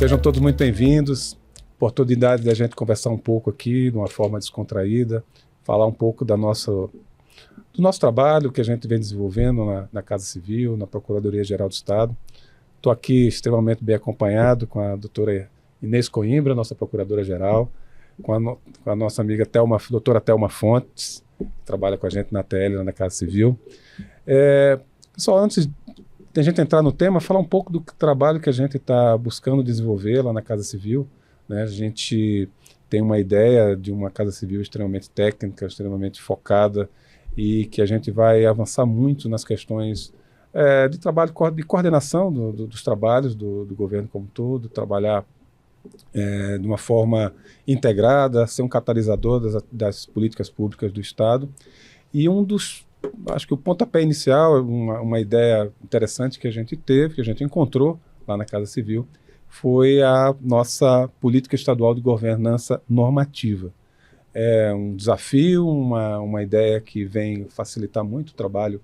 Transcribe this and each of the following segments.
Sejam todos muito bem-vindos. Oportunidade da gente conversar um pouco aqui, de uma forma descontraída, falar um pouco do nosso trabalho que a gente vem desenvolvendo na Casa Civil, na Procuradoria-Geral do Estado. Estou aqui extremamente bem acompanhado com a doutora Inês Coimbra, nossa Procuradora-Geral, com a nossa amiga doutora Thelma Fontes, que trabalha com a gente na TL, na Casa Civil. Pessoal, antes de a gente entrar no tema, falar um pouco do trabalho que a gente está buscando desenvolver lá na Casa Civil, né? A gente tem uma ideia de uma Casa Civil extremamente técnica, extremamente focada, e que a gente vai avançar muito nas questões de trabalho, de coordenação dos trabalhos do governo como um todo, trabalhar de uma forma integrada, ser um catalisador das políticas públicas do Estado. E acho que o pontapé inicial, uma ideia interessante que a gente teve, que a gente encontrou lá na Casa Civil, foi a nossa política estadual de governança normativa. É um desafio, uma ideia que vem facilitar muito o trabalho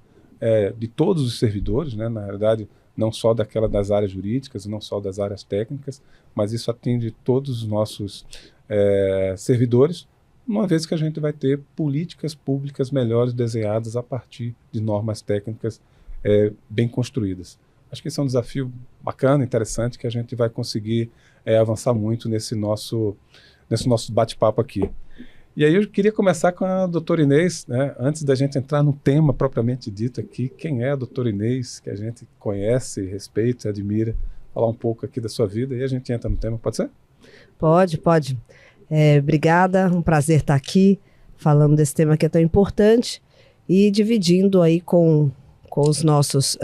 de todos os servidores, né? Na realidade, não só das áreas jurídicas, não só das áreas técnicas, mas isso atende todos os nossos servidores, uma vez que a gente vai ter políticas públicas melhores desenhadas a partir de normas técnicas bem construídas. Acho que esse é um desafio bacana, interessante, que a gente vai conseguir avançar muito nesse nosso bate-papo aqui. E aí eu queria começar com a doutora Inês, né? Antes da gente entrar no tema propriamente dito aqui, quem é a doutora Inês, que a gente conhece, respeita, admira, falar um pouco aqui da sua vida e a gente entra no tema, pode ser? Pode. Obrigada, um prazer estar aqui falando desse tema que é tão importante e dividindo aí com os nossos,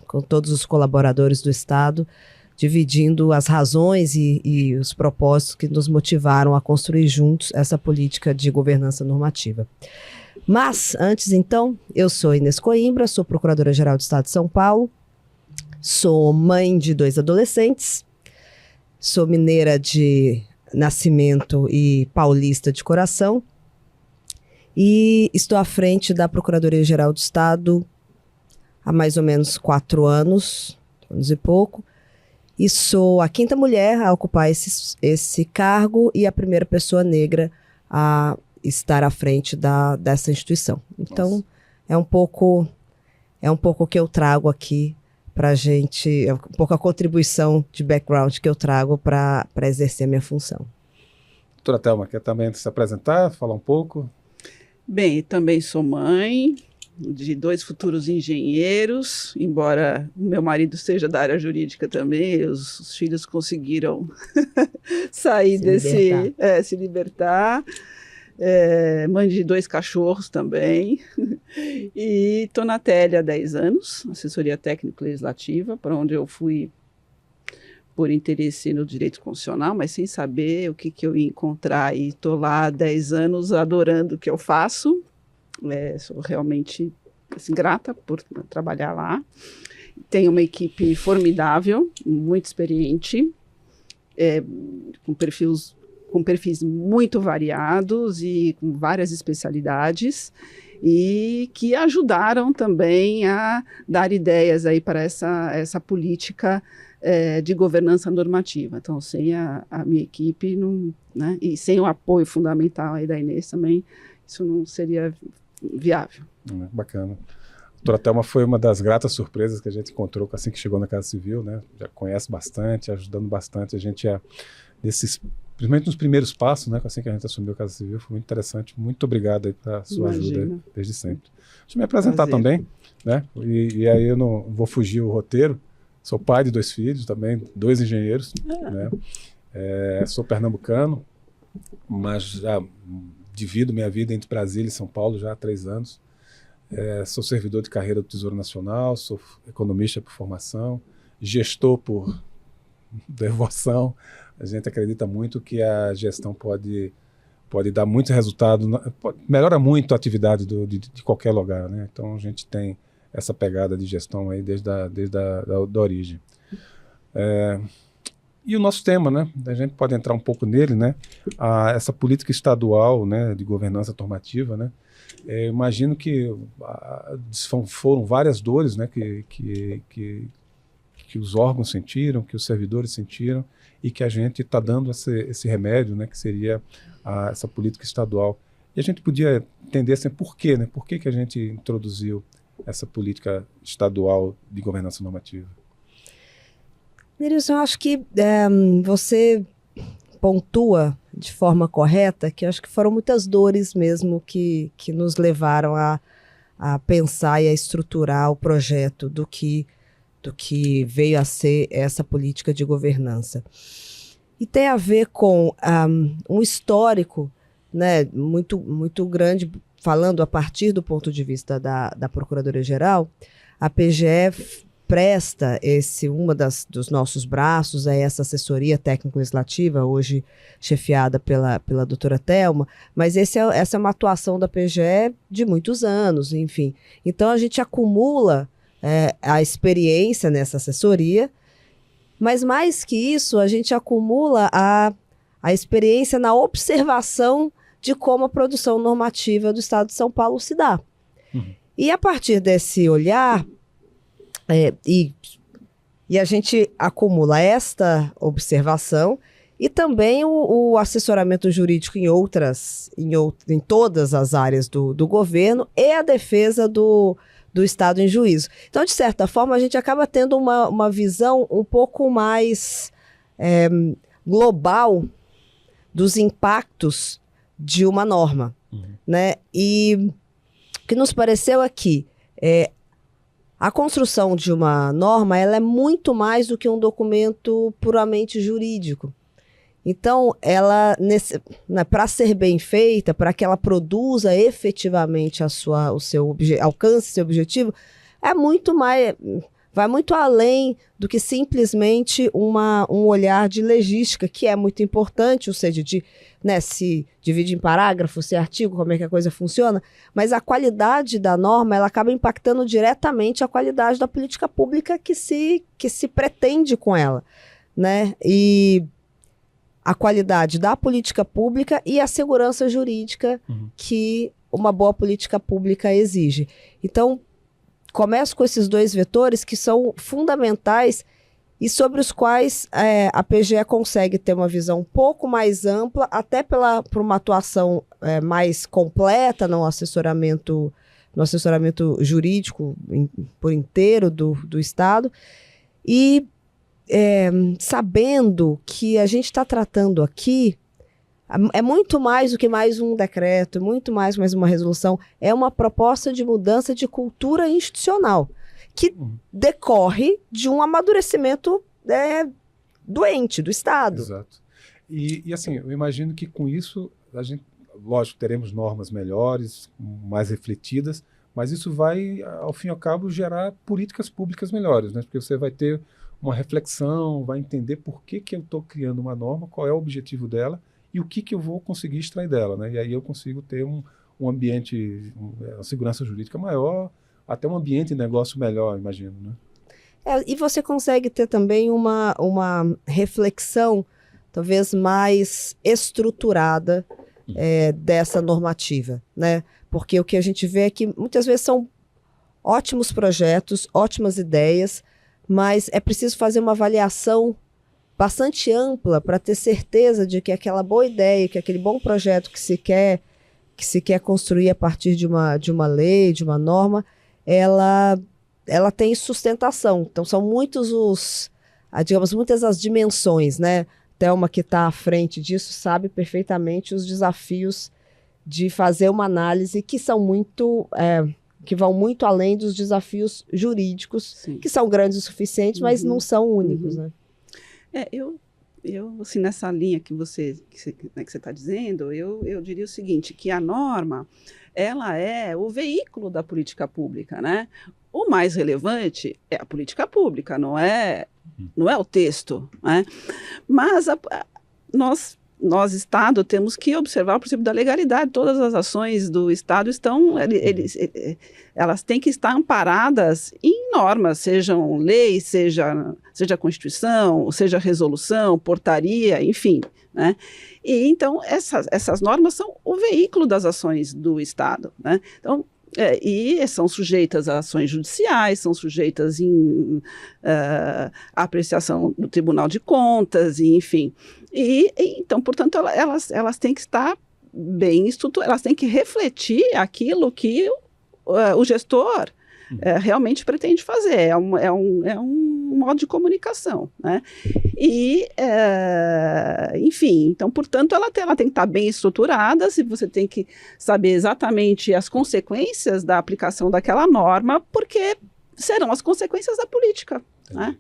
com todos os colaboradores do Estado, dividindo as razões e os propósitos que nos motivaram a construir juntos essa política de governança normativa. Mas, antes então, eu sou Inês Coimbra, sou Procuradora-Geral do Estado de São Paulo, sou mãe de 2 adolescentes, sou mineira de nascimento e paulista de coração, e estou à frente da Procuradoria-Geral do Estado há mais ou menos 4 anos e pouco, e sou a 5ª mulher a ocupar esse cargo e a primeira pessoa negra a estar à frente dessa instituição. Então, nossa, é um pouco o que eu trago aqui para a gente, é um pouco a contribuição de background que eu trago para exercer a minha função. Doutora Thelma, quer também se apresentar, falar um pouco? Bem, também sou mãe de 2 futuros engenheiros, embora o meu marido seja da área jurídica também, os filhos conseguiram sair se libertar. Mãe de 2 cachorros também, e estou na TL há 10 anos, assessoria técnico-legislativa, para onde eu fui por interesse no direito constitucional, mas sem saber o que eu ia encontrar, e estou lá há 10 anos adorando o que eu faço. Sou realmente assim, grata por trabalhar lá. Tenho uma equipe formidável, muito experiente, com perfis muito variados e com várias especialidades, e que ajudaram também a dar ideias aí para essa política de governança normativa. Então, sem a minha equipe, né, e sem o apoio fundamental aí da Inês também, isso não seria viável. Bacana. A doutora Thelma foi uma das gratas surpresas que a gente encontrou assim que chegou na Casa Civil, né? Já conhece bastante, ajudando bastante a gente principalmente nos primeiros passos, né? Assim que a gente assumiu a Casa Civil, foi muito interessante. Muito obrigado aí pela sua ajuda aí, desde sempre. Deixa eu me apresentar também, né? E aí eu não vou fugir o roteiro. Sou pai de 2 filhos também, 2 engenheiros, né? Sou pernambucano, mas já divido minha vida entre Brasília e São Paulo já há 3 anos. Sou servidor de carreira do Tesouro Nacional, sou economista por formação, gestor por devoção. A gente acredita muito que a gestão pode dar muito resultado, melhora muito a atividade de qualquer lugar, né? Então a gente tem essa pegada de gestão aí desde a origem. E o nosso tema, né? A gente pode entrar um pouco nele, né? Essa política estadual, né, de governança normativa, né? Imagino que foram várias dores, né, que os órgãos sentiram, que os servidores sentiram, e que a gente está dando esse remédio, né, que seria essa política estadual. E a gente podia entender assim, por quê, né? Por que a gente introduziu essa política estadual de governança normativa? Nerilson, eu acho que você pontua de forma correta que eu acho que foram muitas dores mesmo que nos levaram a pensar e a estruturar o projeto do que veio a ser essa política de governança. E tem a ver com um histórico, né, muito grande, falando a partir do ponto de vista da Procuradoria-Geral. A PGE presta dos nossos braços a essa assessoria técnico-legislativa, hoje chefiada pela doutora Thelma, mas essa é uma atuação da PGE de muitos anos, enfim. Então a gente acumula a experiência nessa assessoria, mas mais que isso, a gente acumula a experiência na observação de como a produção normativa do Estado de São Paulo se dá. Uhum. E a partir desse olhar, e a gente acumula esta observação e também o assessoramento jurídico em todas as áreas do governo e a defesa do Estado em juízo. Então, de certa forma, a gente acaba tendo uma visão um pouco mais global dos impactos de uma norma. Uhum. Né? E o que nos pareceu aqui a construção de uma norma ela é muito mais do que um documento puramente jurídico. Então, ela, para ser bem feita, para que ela produza efetivamente alcance seu objetivo, vai muito além do que simplesmente um olhar de legística, que é muito importante, ou seja, se divide em parágrafo, se artigo, como é que a coisa funciona, mas a qualidade da norma ela acaba impactando diretamente a qualidade da política pública que se pretende com ela, né? E a qualidade da política pública e a segurança jurídica que uma boa política pública exige. Então, começo com esses dois vetores que são fundamentais e sobre os quais a PGE consegue ter uma visão um pouco mais ampla, até por uma atuação mais completa no assessoramento jurídico por inteiro do Estado. E sabendo que a gente está tratando aqui é muito mais do que mais um decreto, muito mais uma resolução, é uma proposta de mudança de cultura institucional, que decorre de um amadurecimento doente do Estado. Exato. E assim, eu imagino que com isso, a gente, lógico, teremos normas melhores, mais refletidas, mas isso vai, ao fim e ao cabo, gerar políticas públicas melhores, né? Porque você vai ter uma reflexão, vai entender por que eu estou criando uma norma, qual é o objetivo dela, e o que eu vou conseguir extrair dela, né? E aí eu consigo ter um ambiente, uma segurança jurídica maior, até um ambiente de negócio melhor, imagino, né? E você consegue ter também uma reflexão, talvez mais estruturada dessa normativa, né? Porque o que a gente vê é que muitas vezes são ótimos projetos, ótimas ideias, mas é preciso fazer uma avaliação bastante ampla para ter certeza de que aquela boa ideia, que aquele bom projeto que se quer construir a partir de uma lei, de uma norma, ela tem sustentação. Então são muitas as dimensões, né? Thelma, que está à frente disso, sabe perfeitamente os desafios de fazer uma análise que são que vão muito além dos desafios jurídicos, sim, que são grandes o suficiente, mas não são únicos, né? Eu assim, nessa linha que você está dizendo, eu diria o seguinte, que a norma, ela é o veículo da política pública, né? O mais relevante é a política pública, não é o texto, né? Mas nós, Estado, temos que observar o princípio da legalidade. Todas as ações do Estado elas têm que estar amparadas em normas, sejam leis, seja Constituição, seja resolução, portaria, enfim, né? E então essas normas são o veículo das ações do Estado, né? Então, E são sujeitas a ações judiciais, são sujeitas à apreciação do Tribunal de Contas, e, enfim. Então, portanto, elas têm que estar bem estruturadas, elas têm que refletir aquilo que o gestor realmente pretende fazer. É um modo de comunicação, né? Enfim, então, portanto, ela tem que estar bem estruturada, se você tem que saber exatamente as consequências da aplicação daquela norma, porque serão as consequências da política, né?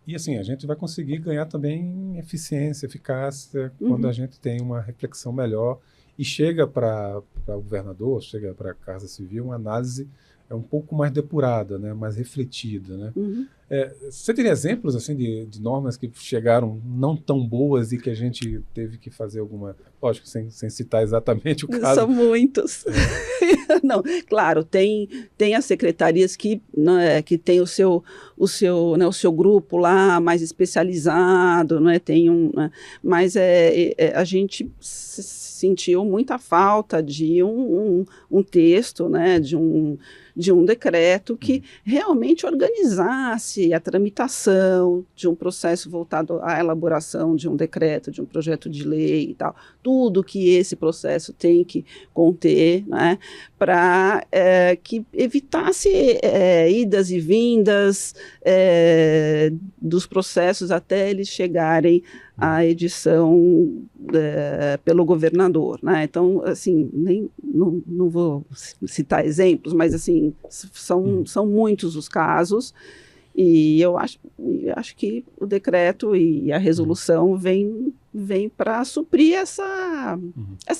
E assim, a gente vai conseguir ganhar também eficiência, eficácia, quando a gente tem uma reflexão melhor e chega para o governador, chega para a Casa Civil, uma análise um pouco mais depurada, né, mais refletida, né? Você teria exemplos assim de normas que chegaram não tão boas e que a gente teve que fazer alguma, lógico, sem citar exatamente o caso? São muitos. Não, claro, tem as secretarias que tem o seu grupo lá mais especializado, né? Mas a gente sentiu muita falta de um texto, né? De um decreto que realmente organizasse a tramitação de um processo voltado à elaboração de um decreto, de um projeto de lei e tal. Tudo que esse processo tem que conter, né, para que evitasse idas e vindas dos processos até eles chegarem à edição pelo governador, né? Então, assim, não vou citar exemplos, mas assim, são muitos os casos, e eu acho que o decreto e a resolução vem para suprir essa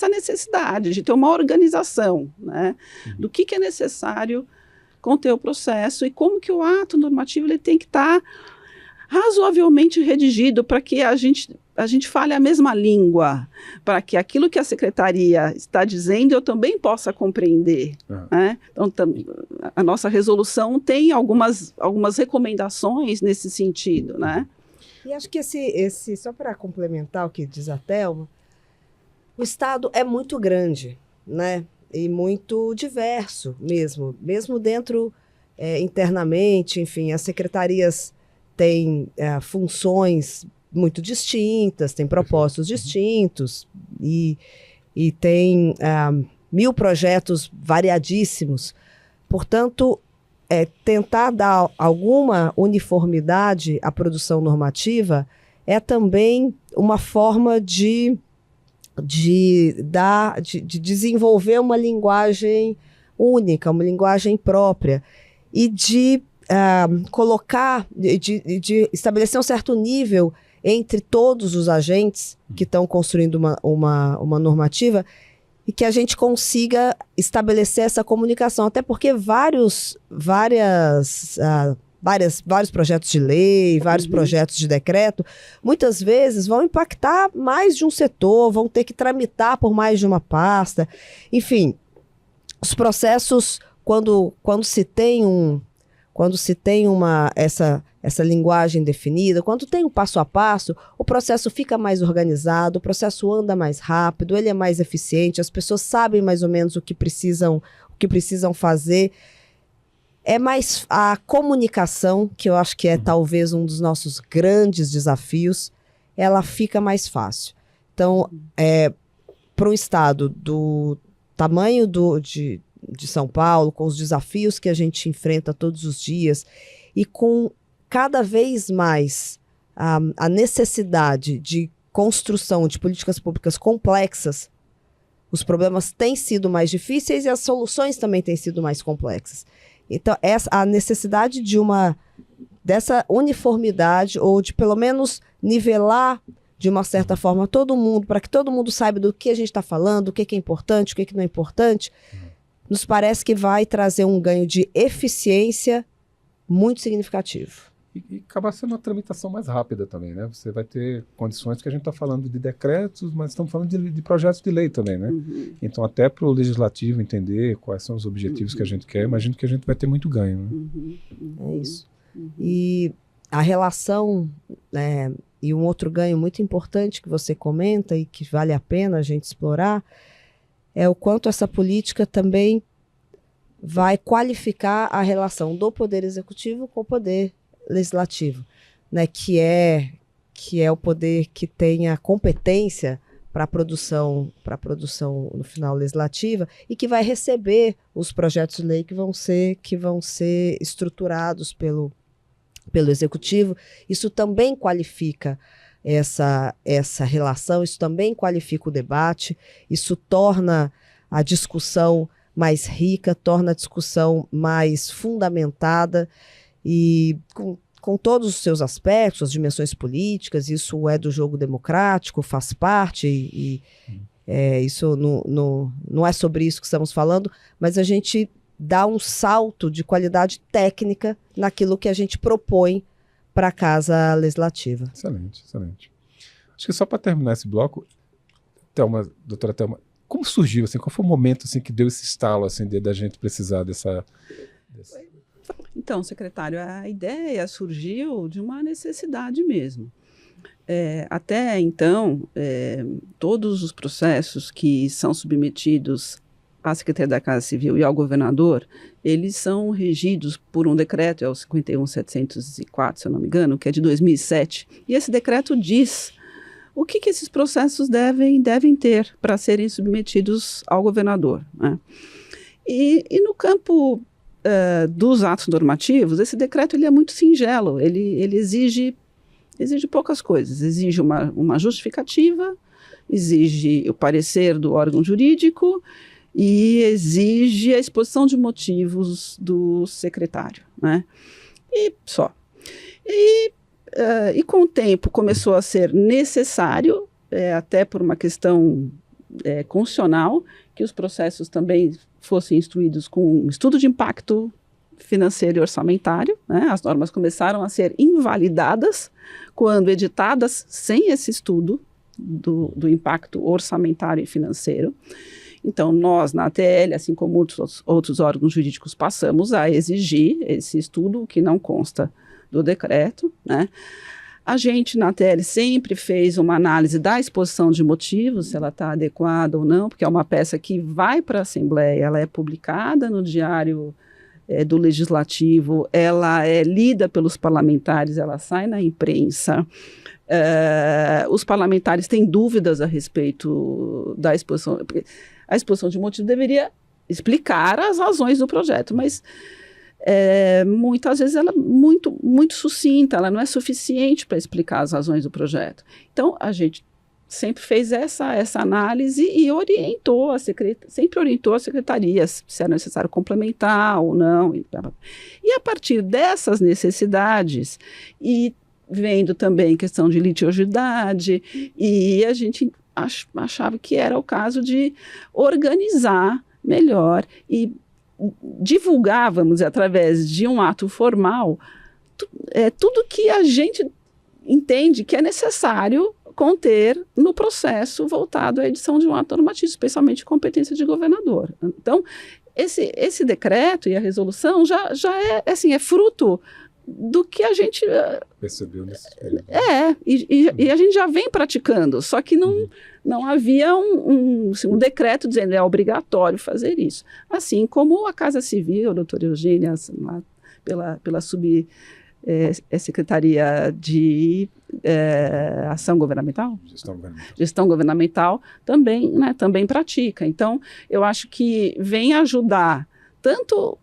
necessidade de ter uma organização, né, do que é necessário conter o processo e como que o ato normativo ele tem que estar razoavelmente redigido para que a gente fale a mesma língua, para que aquilo que a secretaria está dizendo eu também possa compreender. Né? Então, a nossa resolução tem algumas recomendações nesse sentido, né? E acho que só para complementar o que diz a Thelma, o Estado é muito grande, né? E muito diverso mesmo dentro, internamente, enfim, as secretarias têm funções muito distintas, têm propósitos distintos e tem 1000 projetos variadíssimos. Portanto, tentar dar alguma uniformidade à produção normativa é também uma forma de desenvolver uma linguagem única, uma linguagem própria e de colocar, de estabelecer um certo nível entre todos os agentes que estão construindo uma normativa e que a gente consiga estabelecer essa comunicação, até porque vários projetos de lei, vários projetos de decreto, muitas vezes vão impactar mais de um setor, vão ter que tramitar por mais de uma pasta. Enfim, os processos, quando se tem essa linguagem definida, quando tem um passo a passo, o processo fica mais organizado, o processo anda mais rápido, ele é mais eficiente, as pessoas sabem mais ou menos o que precisam fazer. É mais a comunicação, que eu acho que é talvez um dos nossos grandes desafios, ela fica mais fácil. Então, para um estado do tamanho de São Paulo, com os desafios que a gente enfrenta todos os dias e com cada vez mais a necessidade de construção de políticas públicas complexas, os problemas têm sido mais difíceis e as soluções também têm sido mais complexas. Então, a necessidade dessa uniformidade ou de pelo menos nivelar de uma certa forma todo mundo, para que todo mundo saiba do que a gente está falando, o que é importante, o que não é importante, nos parece que vai trazer um ganho de eficiência muito significativo. E acaba sendo uma tramitação mais rápida também, né? Você vai ter condições que a gente está falando de decretos, mas estamos falando de projetos de lei também, né? Então, até para o legislativo entender quais são os objetivos que a gente quer, imagino que a gente vai ter muito ganho, né? É isso. E a relação, e um outro ganho muito importante que você comenta e que vale a pena a gente explorar, é o quanto essa política também vai qualificar a relação do Poder Executivo com o Poder Legislativo, né, que é o poder que tem a competência para a produção no final legislativa e que vai receber os projetos de lei que vão ser estruturados pelo Executivo. Isso também qualifica essa relação, isso também qualifica o debate, isso torna a discussão mais rica, torna a discussão mais fundamentada e com todos os seus aspectos, as dimensões políticas. Isso é do jogo democrático, faz parte, e isso não é sobre isso que estamos falando, mas a gente dá um salto de qualidade técnica naquilo que a gente propõe para a Casa Legislativa. Excelente, excelente. Acho que só para terminar esse bloco, doutora Thelma, como surgiu, assim, qual foi o momento assim, que deu esse estalo assim, da gente precisar dessa... Então, secretário, a ideia surgiu de uma necessidade mesmo. Até então, todos os processos que são submetidos à Secretaria da Casa Civil e ao governador, eles são regidos por um decreto, é o 51.704, se eu não me engano, que é de 2007, e esse decreto diz o que esses processos devem ter para serem submetidos ao governador, né? E no campo dos atos normativos, esse decreto ele é muito singelo, ele exige poucas coisas, exige uma justificativa, exige o parecer do órgão jurídico e exige a exposição de motivos do secretário, né? E só. E com o tempo começou a ser necessário, até por uma questão constitucional, que os processos também fossem instruídos com um estudo de impacto financeiro e orçamentário, né? As normas começaram a ser invalidadas quando editadas sem esse estudo do impacto orçamentário e financeiro. Então, nós, na ATL, assim como outros órgãos jurídicos, passamos a exigir esse estudo, que não consta do decreto, né? A gente, na ATL, sempre fez uma análise da exposição de motivos, se ela está adequada ou não, porque é uma peça que vai para a Assembleia, ela é publicada no Diário do Legislativo, ela é lida pelos parlamentares, ela sai na imprensa. Os parlamentares têm dúvidas a respeito da exposição, porque a exposição de motivos deveria explicar as razões do projeto, mas muitas vezes ela é muito sucinta, ela não é suficiente para explicar as razões do projeto. Então, a gente sempre fez essa análise e sempre orientou a secretaria se era necessário complementar ou não. E a partir dessas necessidades, e vendo também questão de litigiosidade, e a gente achava que era o caso de organizar melhor e divulgar, vamos dizer, através de um ato formal, tudo que a gente entende que é necessário conter no processo voltado à edição de um ato normativo, especialmente competência de governador. Então, esse decreto e a resolução já é fruto do que a gente percebeu nesse período. E a gente já vem praticando, só que não havia um decreto dizendo é obrigatório fazer isso. Assim como a Casa Civil, a doutora Eugênia, lá pela Secretaria de Ação Governamental? Gestão Governamental também pratica. Então, eu acho que vem ajudar tanto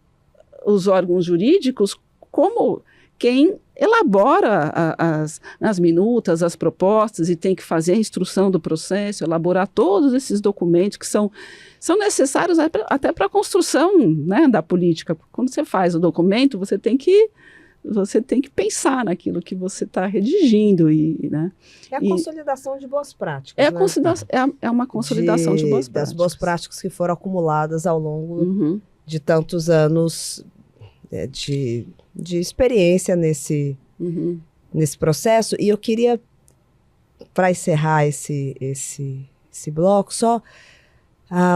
os órgãos jurídicos como quem elabora as minutas, as propostas e tem que fazer a instrução do processo, elaborar todos esses documentos que são necessários até para a construção, né, da política. Quando você faz o documento, você tem que pensar naquilo que você está redigindo. Né? É a consolidação de boas práticas. É uma consolidação de boas práticas. Das boas práticas que foram acumuladas ao longo de tantos anos de experiência nesse processo. E eu queria, para encerrar esse bloco, só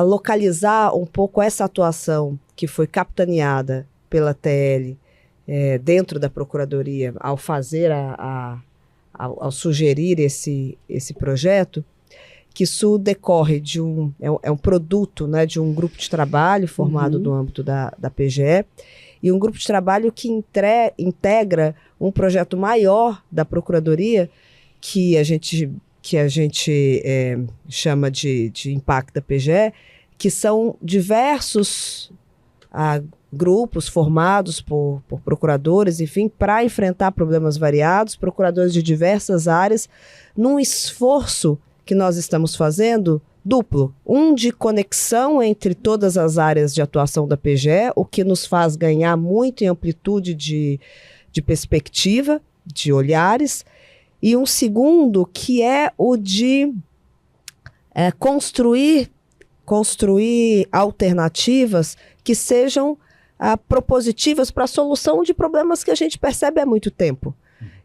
localizar um pouco essa atuação que foi capitaneada pela TL dentro da Procuradoria ao fazer, ao sugerir esse projeto, que isso decorre de é um produto, né, de um grupo de trabalho formado no âmbito da PGE, e um grupo de trabalho que integra um projeto maior da Procuradoria, que a gente chama de Impacto da PGE, que são diversos grupos formados por procuradores, enfim, para enfrentar problemas variados, procuradores de diversas áreas, num esforço que nós estamos fazendo duplo. Um de conexão entre todas as áreas de atuação da PGE, o que nos faz ganhar muito em amplitude de perspectiva, de olhares, e um segundo que é o de construir alternativas que sejam propositivas para a solução de problemas que a gente percebe há muito tempo.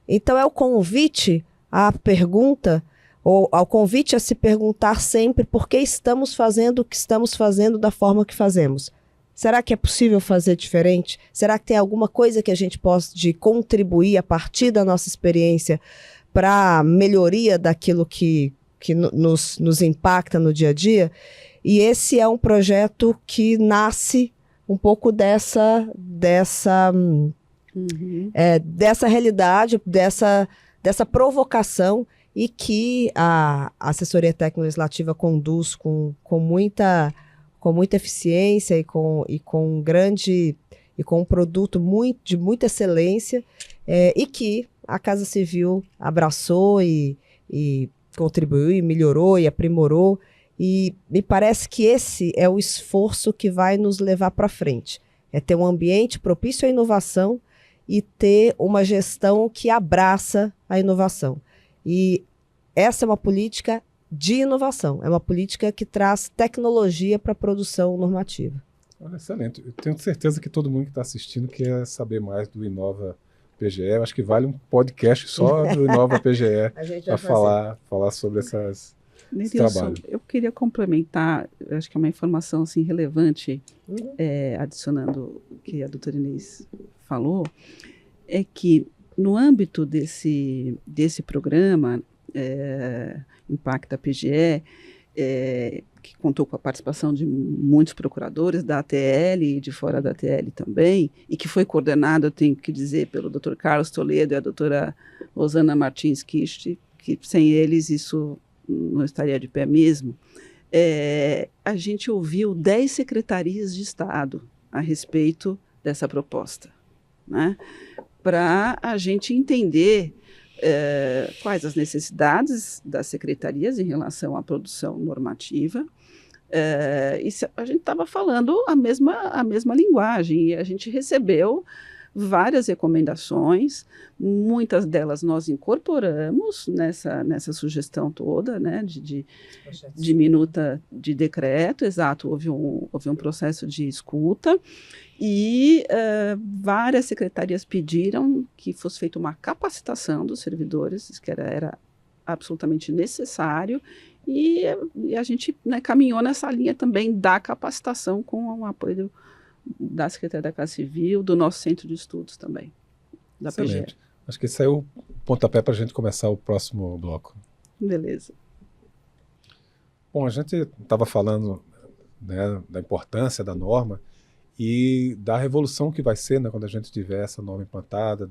Então é o convite à pergunta, ou ao convite a se perguntar sempre por que estamos fazendo o que estamos fazendo da forma que fazemos. Será que é possível fazer diferente? Será que tem alguma coisa que a gente pode contribuir a partir da nossa experiência para a melhoria daquilo que nos impacta no dia a dia? E esse é um projeto que nasce um pouco dessa realidade, dessa provocação, e que a assessoria técnico-legislativa conduz com muita eficiência e com um produto de muita excelência, e que a Casa Civil abraçou e contribuiu e melhorou e aprimorou. E me parece que esse é o esforço que vai nos levar para frente. É ter um ambiente propício à inovação e ter uma gestão que abraça a inovação. E essa é uma política de inovação, é uma política que traz tecnologia para a produção normativa. Olha, excelente. Eu tenho certeza que todo mundo que está assistindo quer saber mais do Inova PGE. Eu acho que vale um podcast só do Inova PGE para falar sobre esse trabalho. Eu queria complementar, acho que é uma informação assim, relevante, adicionando o que a doutora Inês falou, é que no âmbito desse programa, Impacta PGE, que contou com a participação de muitos procuradores da ATL e de fora da ATL também, e que foi coordenado, eu tenho que dizer, pelo Dr. Carlos Toledo e a doutora Rosana Martins Kist, que sem eles isso não estaria de pé mesmo. A gente ouviu 10 secretarias de Estado a respeito dessa proposta, né? Para a gente entender quais as necessidades das secretarias em relação à produção normativa. E a gente estava falando a mesma linguagem, e a gente recebeu várias recomendações, muitas delas nós incorporamos nessa sugestão toda, né, de minuta de decreto. Exato, houve um processo de escuta, e várias secretarias pediram que fosse feita uma capacitação dos servidores, isso que era absolutamente necessário, e a gente, né, caminhou nessa linha também da capacitação com o apoio da Secretaria da Casa Civil, do nosso centro de estudos também, da Excelente. PGE. Acho que esse é o pontapé para a gente começar o próximo bloco. Beleza. Bom, a gente estava falando, né, da importância da norma e da revolução que vai ser, né, quando a gente tiver essa norma implantada,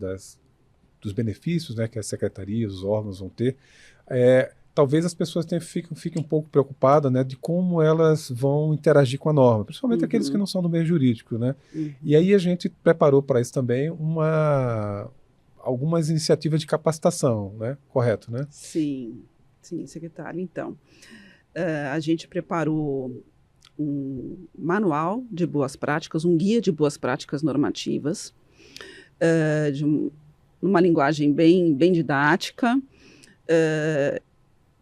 dos benefícios, né, que as secretarias, os órgãos vão ter. Talvez as pessoas fiquem um pouco preocupadas, né, de como elas vão interagir com a norma, principalmente aqueles que não são do meio jurídico, né? E aí a gente preparou para isso também algumas iniciativas de capacitação, né? Correto, né? Sim, secretário. Então, a gente preparou um manual de boas práticas, um guia de boas práticas normativas, numa linguagem bem didática,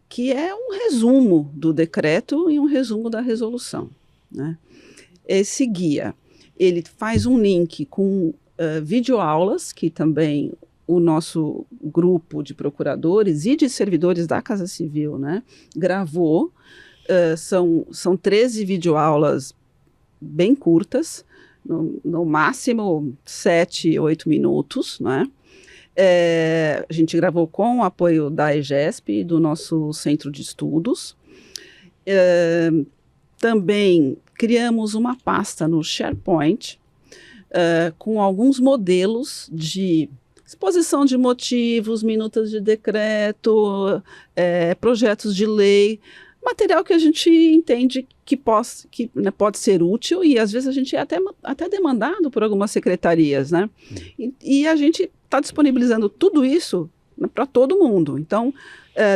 que é um resumo do decreto e um resumo da resolução, né? Esse guia, ele faz um link com videoaulas, que também o nosso grupo de procuradores e de servidores da Casa Civil, né, gravou. São 13 videoaulas bem curtas, no máximo 7, 8 minutos, né? A gente gravou com o apoio da EGESP e do nosso centro de estudos. Também criamos uma pasta no SharePoint com alguns modelos de exposição de motivos, minutas de decreto, projetos de lei, material que a gente entende que pode ser útil e às vezes a gente é até demandado por algumas secretarias, né? E a gente está disponibilizando tudo isso para todo mundo. Então,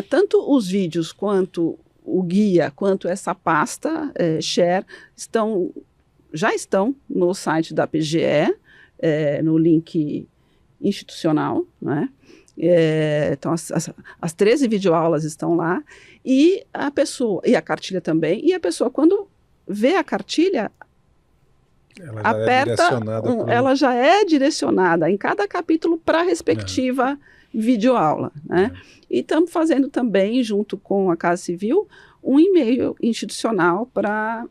tanto os vídeos quanto o guia, quanto essa pasta Share já estão no site da PGE, no link institucional, né? Então as 13 videoaulas estão lá e a pessoa, e a cartilha também, e a pessoa quando vê a cartilha ela já é direcionada em cada capítulo para a respectiva videoaula, né? E estamos fazendo também, junto com a Casa Civil, um e-mail institucional para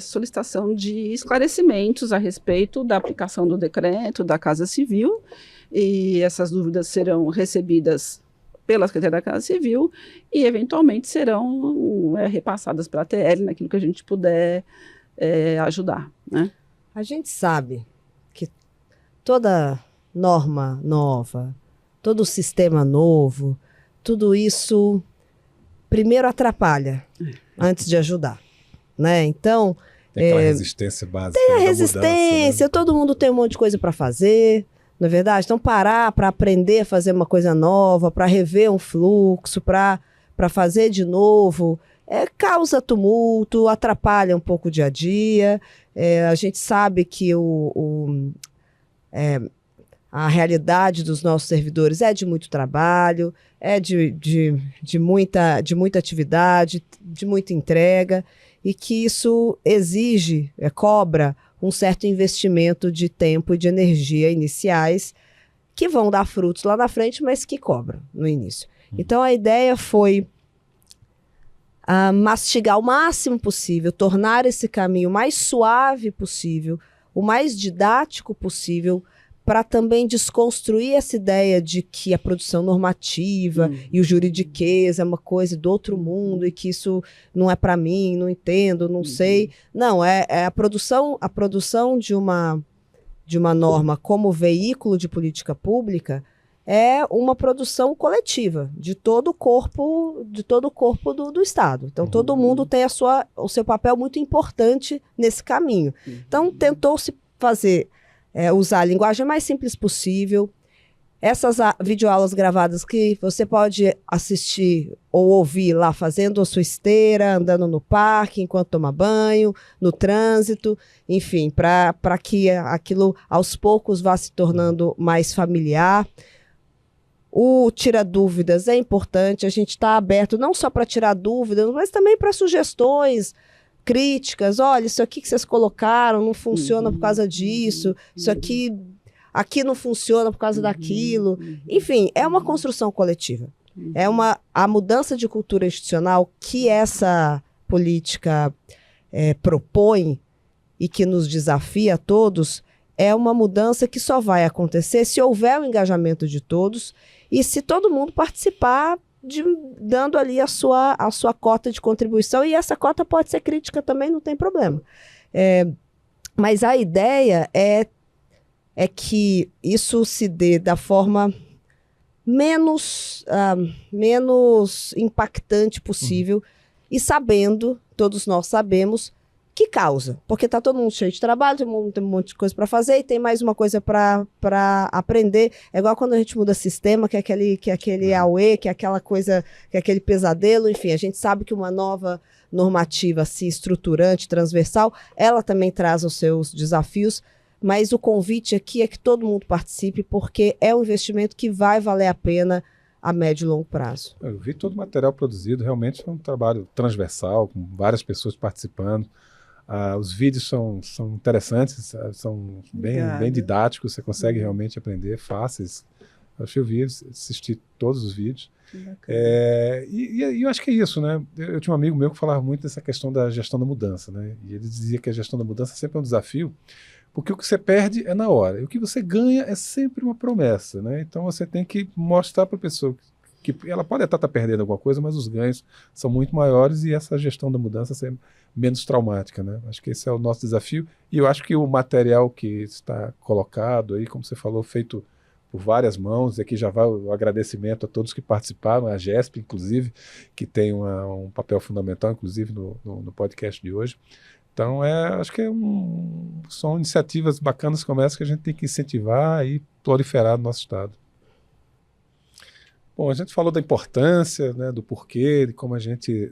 solicitação de esclarecimentos a respeito da aplicação do decreto da Casa Civil, e essas dúvidas serão recebidas pela Secretaria da Casa Civil e, eventualmente, serão repassadas para a TL naquilo que a gente puder ajudar, né? A gente sabe que toda norma nova, todo sistema novo, tudo isso primeiro atrapalha antes de ajudar, né? Então tem aquela resistência básica. Tem a resistência, mudança, né? Todo mundo tem um monte de coisa para fazer, não é verdade? Então parar para aprender a fazer uma coisa nova, para rever um fluxo, para fazer de novo, causa tumulto, atrapalha um pouco o dia a dia. A gente sabe que a realidade dos nossos servidores é de muito trabalho, de muita atividade, de muita entrega, e que isso exige, cobra um certo investimento de tempo e de energia iniciais que vão dar frutos lá na frente, mas que cobram no início. Então a ideia foi mastigar o máximo possível, tornar esse caminho mais suave possível, o mais didático possível, para também desconstruir essa ideia de que a produção normativa e o juridiquês é uma coisa do outro mundo e que isso não é para mim, não entendo, não sei. Não, é a produção de uma norma como veículo de política pública é uma produção coletiva de todo o corpo do Estado. Então, todo mundo tem o seu papel muito importante nesse caminho. Então, tentou-se fazer... usar a linguagem mais simples possível. Essas videoaulas gravadas que você pode assistir ou ouvir lá fazendo a sua esteira, andando no parque, enquanto toma banho, no trânsito, enfim, para que aquilo aos poucos vá se tornando mais familiar. O Tira Dúvidas é importante, a gente está aberto não só para tirar dúvidas, mas também para sugestões, críticas. Olha, isso aqui que vocês colocaram não funciona por causa disso, isso aqui não funciona por causa daquilo. Enfim, é uma construção coletiva. A mudança de cultura institucional que essa política propõe e que nos desafia a todos, é uma mudança que só vai acontecer se houver o engajamento de todos e se todo mundo participar dando ali a sua cota de contribuição, e essa cota pode ser crítica também, não tem problema. Mas a ideia é que isso se dê da forma menos impactante possível e sabendo, todos nós sabemos, que causa. Porque está todo mundo cheio de trabalho, todo mundo tem um monte de coisa para fazer e tem mais uma coisa para aprender. É igual quando a gente muda sistema, que é aquele AUE, que é aquela coisa, que é aquele pesadelo. Enfim, a gente sabe que uma nova normativa assim, estruturante, transversal, ela também traz os seus desafios, mas o convite aqui é que todo mundo participe, porque é um investimento que vai valer a pena a médio e longo prazo. Eu vi todo o material produzido, realmente é um trabalho transversal, com várias pessoas participando. Os vídeos são interessantes, são bem didáticos, você consegue realmente aprender, fáceis. Eu assisti todos os vídeos. E eu acho que é isso, né? Eu tinha um amigo meu que falava muito dessa questão da gestão da mudança, né? E ele dizia que a gestão da mudança sempre é um desafio, porque o que você perde é na hora, e o que você ganha é sempre uma promessa, né? Então você tem que mostrar para a pessoa que ela pode até estar perdendo alguma coisa, mas os ganhos são muito maiores e essa gestão da mudança ser menos traumática, né? Acho que esse é o nosso desafio e eu acho que o material que está colocado aí, como você falou, feito por várias mãos, aqui já vai o agradecimento a todos que participaram, a GESP, inclusive, que tem um papel fundamental, inclusive, no podcast de hoje. Então, acho que são iniciativas bacanas como essa que a gente tem que incentivar e proliferar no nosso Estado. Bom, a gente falou da importância, né, do porquê, de como a gente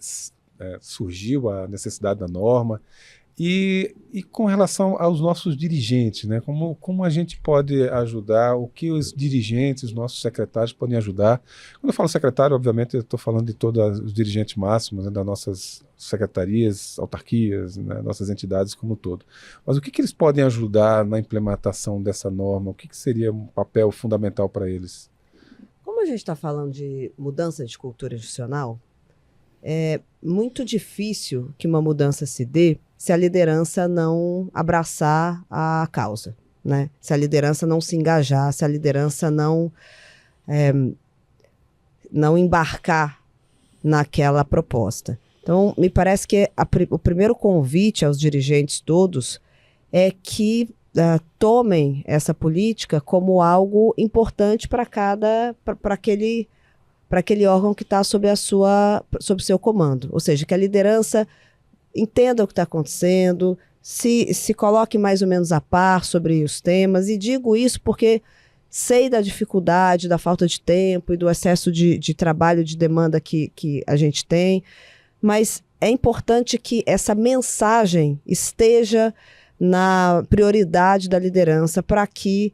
surgiu a necessidade da norma, e com relação aos nossos dirigentes, né, como a gente pode ajudar, o que os dirigentes, os nossos secretários podem ajudar. Quando eu falo secretário, obviamente, eu estou falando de todos os dirigentes máximos, né, das nossas secretarias, autarquias, né, nossas entidades como um todo. Mas o que eles podem ajudar na implementação dessa norma? O que seria um papel fundamental para eles? Como a gente está falando de mudança de cultura institucional, é muito difícil que uma mudança se dê se a liderança não abraçar a causa, né? Se a liderança não se engajar, se a liderança não embarcar naquela proposta. Então, me parece que o primeiro convite aos dirigentes todos é que tomem essa política como algo importante para aquele órgão que está sob o seu comando. Ou seja, que a liderança entenda o que está acontecendo, se coloque mais ou menos a par sobre os temas, e digo isso porque sei da dificuldade, da falta de tempo e do excesso de trabalho, de demanda que a gente tem, mas é importante que essa mensagem esteja na prioridade da liderança para que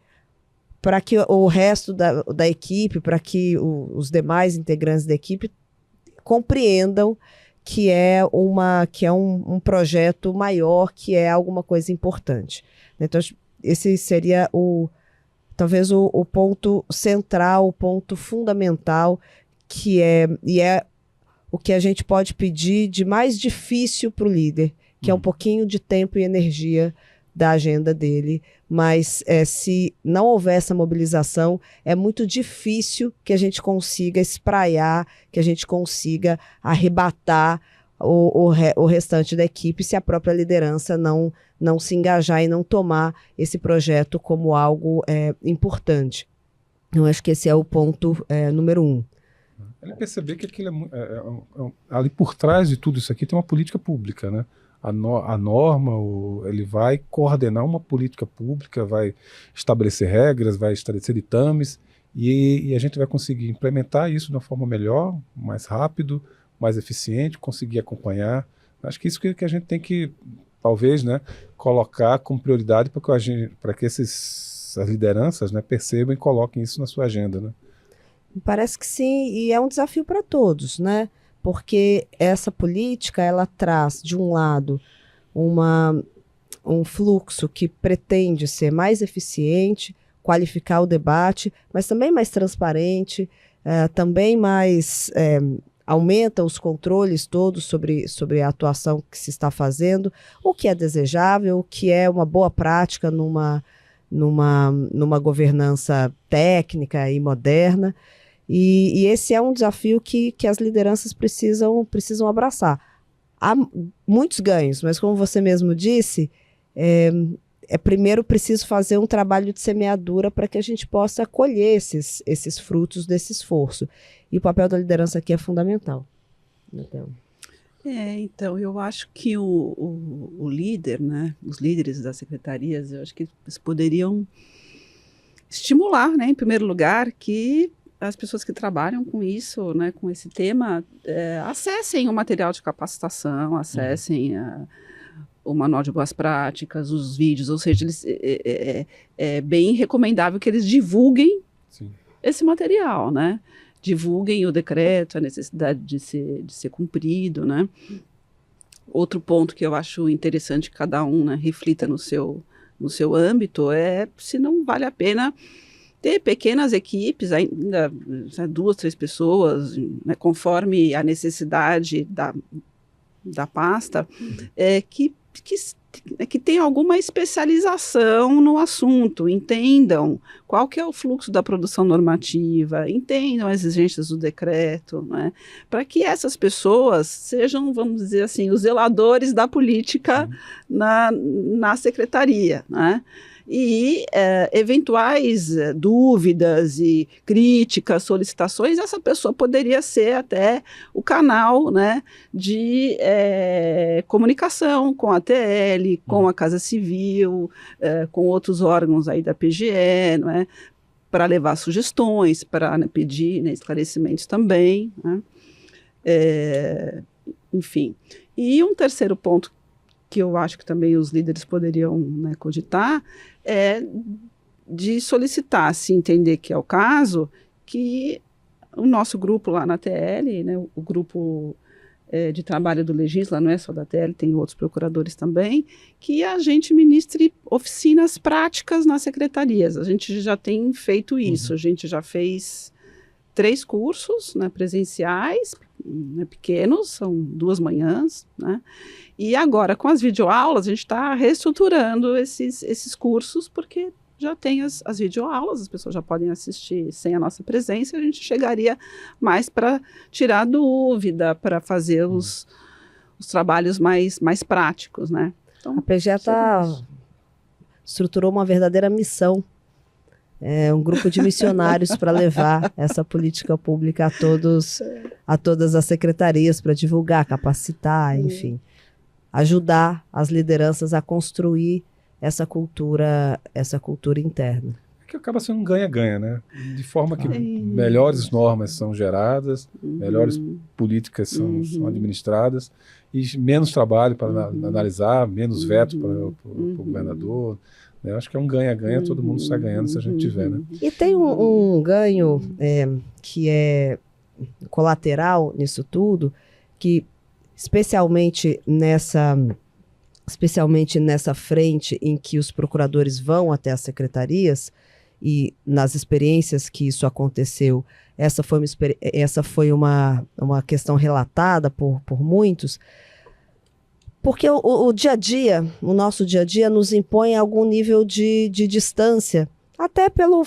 o resto da equipe, para que os demais integrantes da equipe compreendam que é um projeto maior, que é alguma coisa importante. Então, esse seria talvez o ponto central, o ponto fundamental, é o que a gente pode pedir de mais difícil para o líder, que é um pouquinho de tempo e energia da agenda dele, mas se não houver essa mobilização, é muito difícil que a gente consiga espraiar, que a gente consiga arrebatar o restante da equipe, se a própria liderança não se engajar e não tomar esse projeto como algo importante. Eu acho que esse é o ponto número 1. Ele perceber que aquilo ali por trás de tudo isso aqui tem uma política pública, né? A norma, ele vai coordenar uma política pública, vai estabelecer regras, vai estabelecer ditames, e a gente vai conseguir implementar isso de uma forma melhor, mais rápido, mais eficiente, conseguir acompanhar. Acho que isso que a gente tem que, talvez, né, colocar como prioridade para que as lideranças, né, percebam e coloquem isso na sua agenda, né? Parece que sim, e é um desafio para todos, né? Porque essa política, ela traz, de um lado, um fluxo que pretende ser mais eficiente, qualificar o debate, mas também mais transparente, também mais aumenta os controles todos sobre a atuação que se está fazendo, o que é desejável, o que é uma boa prática numa governança técnica e moderna. E esse é um desafio que as lideranças precisam abraçar. Há muitos ganhos, mas como você mesmo disse, primeiro preciso fazer um trabalho de semeadura para que a gente possa colher esses frutos desse esforço. E o papel da liderança aqui é fundamental. Então, eu acho que o líder, né, os líderes das secretarias, eu acho que eles poderiam estimular, né, em primeiro lugar, que as pessoas que trabalham com isso, né, com esse tema, acessem o material de capacitação, acessem o manual de boas práticas, os vídeos, ou seja, é bem recomendável que eles divulguem esse material, né? Divulguem o decreto, a necessidade de ser cumprido, né? Outro ponto que eu acho interessante que cada um, né, reflita no seu âmbito é se não vale a pena ter pequenas equipes, ainda 2, 3 pessoas, né, conforme a necessidade da pasta, que que tenham alguma especialização no assunto, entendam qual que é o fluxo da produção normativa, entendam as exigências do decreto, né, para que essas pessoas sejam, vamos dizer assim, os zeladores da política na secretaria, né? E eventuais dúvidas e críticas, solicitações, essa pessoa poderia ser até o canal, né, de comunicação com a ATL, com a Casa Civil, com outros órgãos aí da PGE, não é, para levar sugestões, para, né, pedir, né, esclarecimentos também, né? Enfim. E um terceiro ponto que eu acho que também os líderes poderiam, né, cogitar, é de solicitar, se entender que é o caso, que o nosso grupo lá na TL, né, o grupo de trabalho do Legisla, não é só da TL, tem outros procuradores também, que a gente ministre oficinas práticas nas secretarias. A gente já tem feito isso, a gente já fez 3 cursos, né, presenciais, né, pequenos, são 2 manhãs, né? E agora, com as videoaulas, a gente está reestruturando esses cursos, porque já tem as videoaulas, as pessoas já podem assistir sem a nossa presença, a gente chegaria mais para tirar dúvida, para fazer os trabalhos mais práticos, né? Então, a PGE estruturou uma verdadeira missão, um grupo de missionários para levar essa política pública a todas as secretarias, para divulgar, capacitar, enfim, ajudar as lideranças a construir essa cultura interna. Que acaba sendo um ganha-ganha, né? De forma que melhores normas são geradas, melhores políticas são administradas, e menos trabalho para analisar, menos veto para o governador. Eu acho que é um ganha-ganha, todo mundo sai ganhando se a gente tiver, né? E tem um ganho que é colateral nisso tudo, que especialmente nessa frente em que os procuradores vão até as secretarias, e nas experiências que isso aconteceu, essa foi uma questão relatada por muitos, porque o dia a dia, o nosso dia a dia nos impõe algum nível de distância, até pela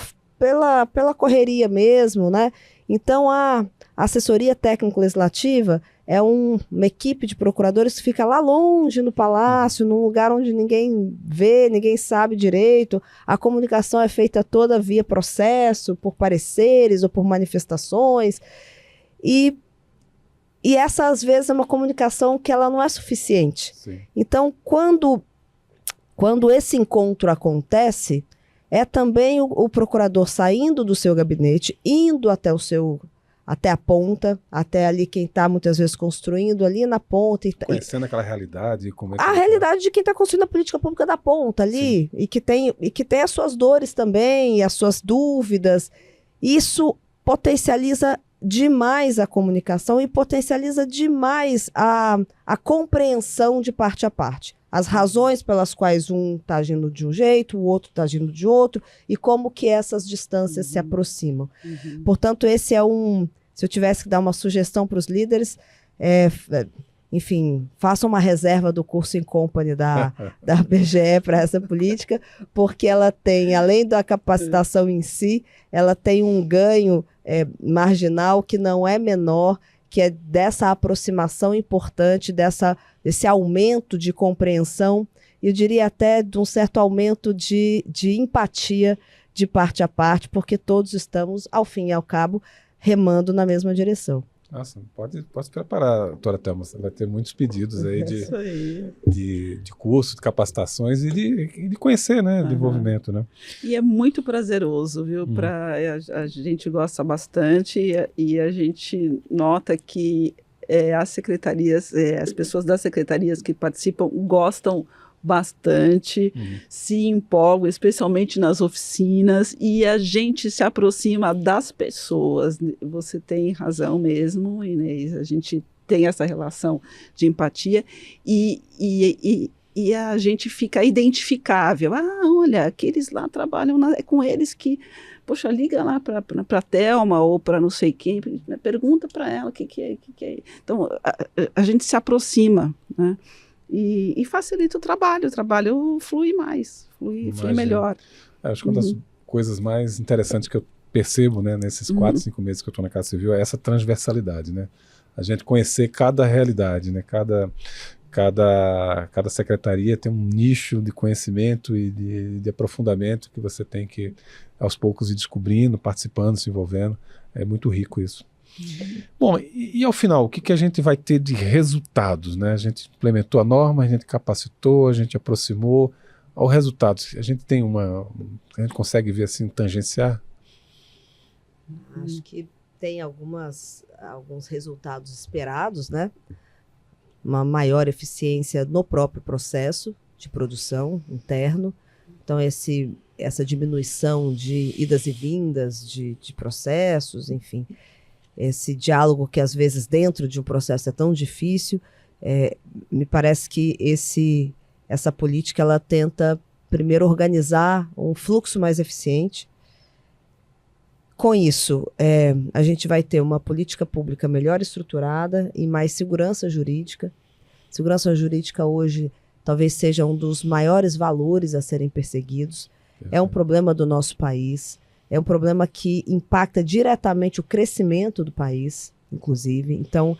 correria mesmo, né? Então a assessoria técnico-legislativa é uma equipe de procuradores que fica lá longe no palácio, num lugar onde ninguém vê, ninguém sabe direito. A comunicação é feita toda via processo, por pareceres ou por manifestações. E essa, às vezes, é uma comunicação que ela não é suficiente. Sim. Então, quando esse encontro acontece, é também o procurador saindo do seu gabinete, indo até a ponta, até ali quem está muitas vezes construindo ali na ponta. Conhecendo aquela realidade. A realidade de quem está construindo a política pública da ponta ali, e que tem as suas dores também, e as suas dúvidas. Isso potencializa demais a comunicação e potencializa demais a compreensão de parte a parte. As razões pelas quais um está agindo de um jeito, o outro está agindo de outro, e como que essas distâncias se aproximam. Portanto, esse é se eu tivesse que dar uma sugestão para os líderes, enfim, façam uma reserva do curso in company da PGE para essa política, porque ela tem, além da capacitação em si, ela tem um ganho marginal que não é menor, que é dessa aproximação importante, desse aumento de compreensão, eu diria até de um certo aumento de empatia de parte a parte, porque todos estamos, ao fim e ao cabo, remando na mesma direção. Nossa, pode se preparar, doutora Thelma, você vai ter muitos pedidos aí de cursos, de capacitações e de conhecer, né, do envolvimento, né? E é muito prazeroso, viu? A gente gosta bastante e a gente nota que as secretarias, as pessoas das secretarias que participam gostam bastante, se empolgam, especialmente nas oficinas, e a gente se aproxima das pessoas. Você tem razão mesmo, Inês, a gente tem essa relação de empatia e a gente fica identificável. Olha, aqueles lá trabalham, é com eles que... Poxa, liga lá para a Thelma ou para não sei quem, pergunta para ela o que é. Então, a gente se aproxima, né? e facilita o trabalho flui mais, flui melhor. Acho que uma das coisas mais interessantes que eu percebo, né, nesses 4, 5 meses que eu estou na Casa Civil é essa transversalidade, né? A gente conhecer cada realidade, né? Cada secretaria tem um nicho de conhecimento e de aprofundamento que você tem que, aos poucos, ir descobrindo, participando, se envolvendo. É muito rico isso. Bom, e ao final, o que a gente vai ter de resultados, né? A gente implementou a norma, a gente capacitou, a gente aproximou. Ao resultado, a gente tem a gente consegue ver assim, tangenciar? Acho que tem alguns resultados esperados, né? Uma maior eficiência no próprio processo de produção interno. Então, essa diminuição de idas e vindas de processos, enfim, esse diálogo que às vezes dentro de um processo é tão difícil, me parece que essa política ela tenta primeiro organizar um fluxo mais eficiente. Com isso, a gente vai ter uma política pública melhor estruturada e mais segurança jurídica. Segurança jurídica hoje talvez seja um dos maiores valores a serem perseguidos. É um problema do nosso país, é um problema que impacta diretamente o crescimento do país, inclusive. Então,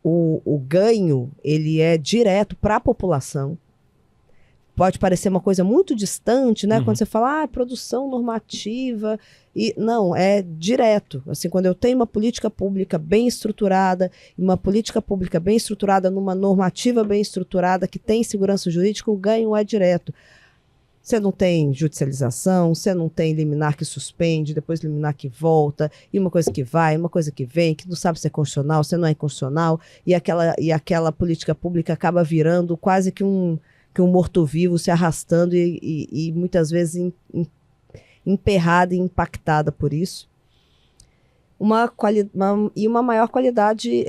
o ganho ele é direto para a população. Pode parecer uma coisa muito distante, né? Quando você fala, produção normativa. E não, é direto. Assim, quando eu tenho uma política pública bem estruturada, uma política pública bem estruturada numa normativa bem estruturada que tem segurança jurídica, o ganho é direto. Você não tem judicialização, você não tem liminar que suspende, depois liminar que volta, e uma coisa que vai, uma coisa que vem, que não sabe se é constitucional, se não é inconstitucional, e aquela política pública acaba virando quase que um morto-vivo se arrastando e muitas vezes emperrada e impactada por isso. E uma maior qualidade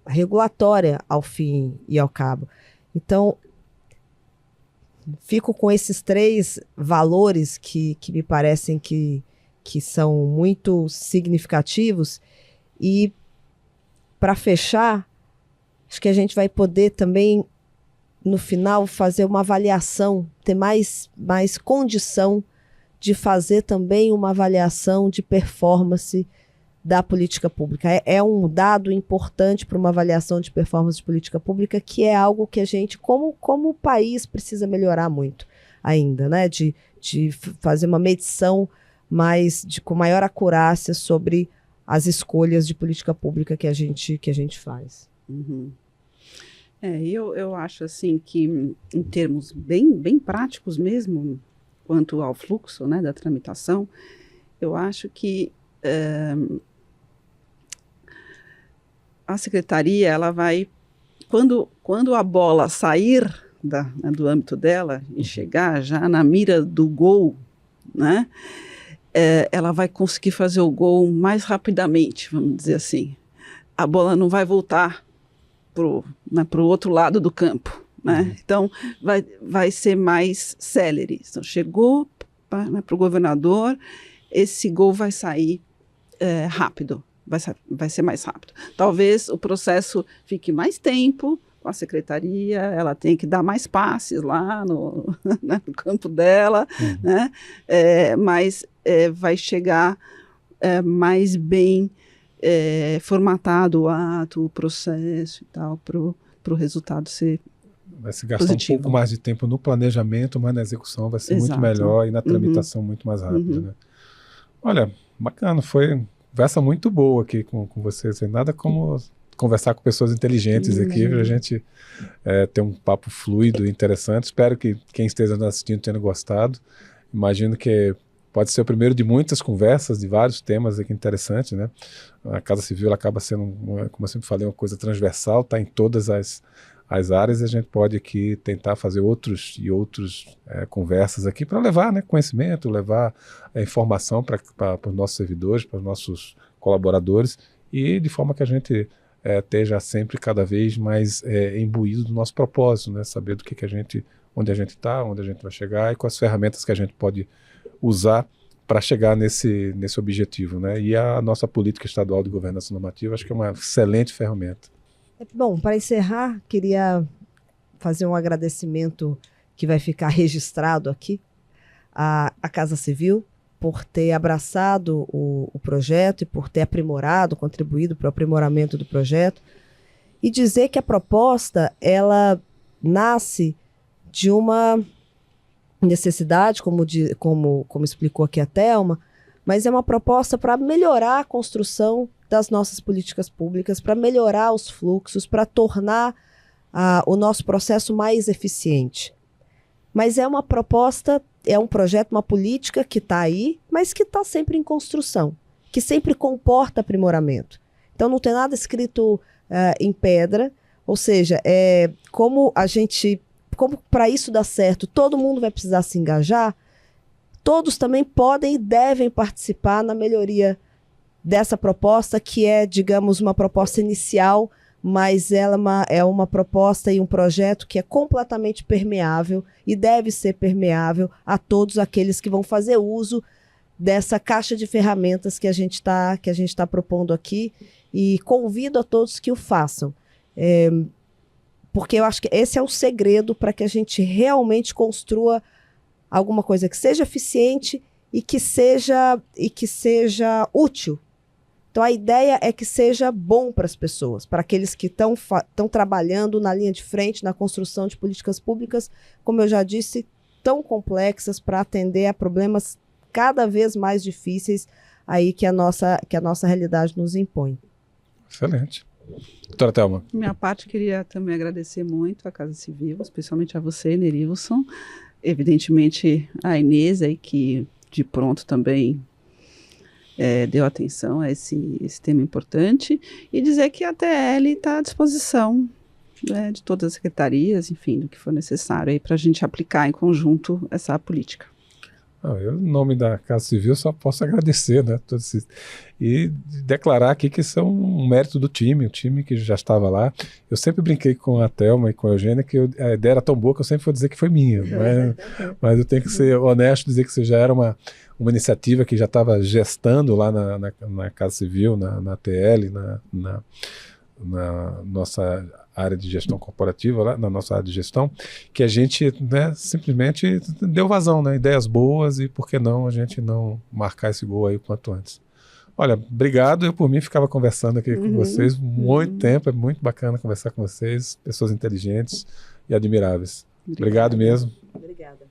regulatória ao fim e ao cabo. Então, fico com esses 3 valores que me parecem que são muito significativos. E, para fechar, acho que a gente vai poder também, no final, fazer uma avaliação, ter mais condição de fazer também uma avaliação de performance da política pública. É um dado importante para uma avaliação de performance de política pública, que é algo que a gente, como o país, precisa melhorar muito ainda, né? De fazer uma medição com maior acurácia sobre as escolhas de política pública que a gente faz. Eu acho assim que, em termos bem práticos mesmo, quanto ao fluxo, né, da tramitação, eu acho que a secretaria ela vai, quando a bola sair do âmbito dela e chegar já na mira do gol, né, ela vai conseguir fazer o gol mais rapidamente, vamos dizer assim. A bola não vai voltar para o outro lado do campo, né? Então, vai ser mais célere. Então, chegou para o governador, esse gol vai sair rápido, vai ser mais rápido. Talvez o processo fique mais tempo com a secretaria, ela tem que dar mais passes lá no campo dela, né? Mas vai chegar mais bem formatado o ato, o processo e tal, para o resultado ser vai se gastar positivo. Um pouco mais de tempo no planejamento, mas na execução vai ser muito melhor e na tramitação muito mais rápida. Né? Olha, bacana, foi uma conversa muito boa aqui com vocês. Nada como conversar com pessoas inteligentes aqui, para a gente ter um papo fluido e interessante. Espero que quem esteja nos assistindo tenha gostado. Imagino que pode ser o primeiro de muitas conversas, de vários temas aqui interessantes, né? A Casa Civil ela acaba sendo, como eu sempre falei, uma coisa transversal, está em todas as áreas, e a gente pode aqui tentar fazer outras conversas aqui para levar, né, conhecimento, levar informação para os nossos servidores, para os nossos colaboradores, e de forma que a gente esteja sempre cada vez mais imbuído do nosso propósito, né? Saber do que a gente, onde a gente está, onde a gente vai chegar e quais ferramentas que a gente pode usar para chegar nesse objetivo, né? E a nossa política estadual de governança normativa acho que é uma excelente ferramenta. Bom, para encerrar, queria fazer um agradecimento que vai ficar registrado aqui à Casa Civil por ter abraçado o projeto e por ter aprimorado, contribuído para o aprimoramento do projeto, e dizer que a proposta, ela nasce de uma necessidade, como explicou aqui a Thelma, mas é uma proposta para melhorar a construção das nossas políticas públicas, para melhorar os fluxos, para tornar o nosso processo mais eficiente. Mas é uma proposta, é um projeto, uma política que está aí, mas que está sempre em construção, que sempre comporta aprimoramento. Então não tem nada escrito em pedra, ou seja, como para isso dar certo, todo mundo vai precisar se engajar, todos também podem e devem participar na melhoria dessa proposta, que é, digamos, uma proposta inicial, mas ela é uma proposta e um projeto que é completamente permeável e deve ser permeável a todos aqueles que vão fazer uso dessa caixa de ferramentas que a gente tá propondo aqui, e convido a todos que o façam. Porque eu acho que esse é o segredo para que a gente realmente construa alguma coisa que seja eficiente e que seja útil. Então, a ideia é que seja bom para as pessoas, para aqueles que estão trabalhando na linha de frente, na construção de políticas públicas, como eu já disse, tão complexas para atender a problemas cada vez mais difíceis aí que a nossa realidade nos impõe. Excelente. Doutora Thelma. Minha parte, queria também agradecer muito à Casa Civil, especialmente a você, Nerilson, evidentemente a Inês, aí, que de pronto também deu atenção a esse tema importante, e dizer que a TL está à disposição de todas as secretarias, enfim, do que for necessário para a gente aplicar em conjunto essa política. Eu, em nome da Casa Civil, só posso agradecer, né, e declarar aqui que isso é um mérito do time, o time que já estava lá. Eu sempre brinquei com a Thelma e com a Eugênia que a ideia era tão boa que eu sempre vou dizer que foi minha, mas eu tenho que ser honesto e dizer que isso já era uma iniciativa que já estava gestando lá na Casa Civil, na TL, na nossa área de gestão corporativa, lá, na nossa área de gestão, que a gente, né, simplesmente deu vazão, né, ideias boas, e por que não a gente não marcar esse gol aí o quanto antes. Olha, obrigado, eu por mim ficava conversando aqui com vocês muito tempo, é muito bacana conversar com vocês, pessoas inteligentes e admiráveis. Obrigado mesmo. Obrigada.